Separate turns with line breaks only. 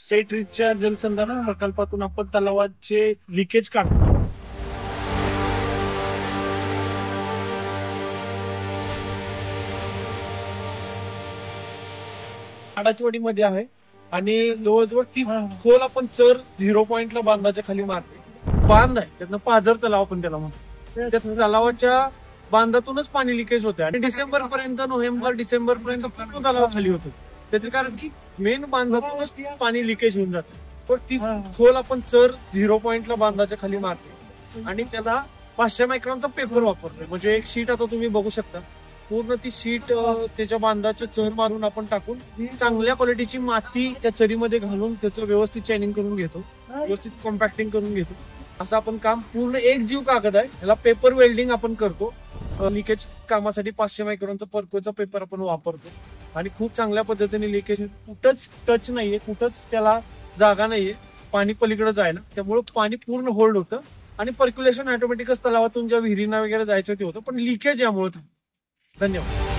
Set रिचच्या जलसंधारण प्रकल्पातून आपण तलावाचे लिकेज काढतो. आडाचवाडीमध्ये आहे आणि जवळजवळ 30 खोल आपण चर 0 पॉइंटला बांधाच्या खाली मारतो. बांध आहे त्यातनं पाझर तलाव आपण त्याला म्हणतो. त्या तलावाच्या बांधातूनच पाणी लिकेज होते आणि डिसेंबर पर्यंत, नोव्हेंबर डिसेंबर पर्यंत पूर्ण तलाव खाली होतो. त्याचे कारण की मेन बांधातूनच पाणी लिकेज होऊन जातं. पण ती खोल आपण चर 0 पॉइंटला बांधाच्या खाली मारतो आणि त्याला 500 मायक्रॉनचा पेपर वापरतोय. म्हणजे एक शीट आता तुम्ही बघू शकता, पूर्ण ती शीट त्याच्या बांधाचं चर मारून आपण टाकून चांगल्या क्वालिटीची माती त्या चरीमध्ये घालून त्याचं व्यवस्थित चॅनिंग करून घेतो, व्यवस्थित कॉम्पॅक्टिंग करून घेतो. असं आपण काम पूर्ण एक जीव कागद आहे, याला पेपर वेल्डिंग आपण करतो. लिकेज कामासाठी 500 मायक्रॉनचा परकोचा पेपर आपण वापरतो आणि खूप चांगल्या पद्धतीने लिकेज, कुठंच टच नाहीये, कुठंच त्याला जागा नाहीये, पाणी पलीकडे जायला. त्यामुळे पाणी पूर्ण होल्ड होतं आणि पर्क्युलेशन ऑटोमॅटिकच तलावातून ज्या विहिरींना वगैरे जायचं ते होतं, पण लिकेज यामुळे थांबतं. धन्यवाद.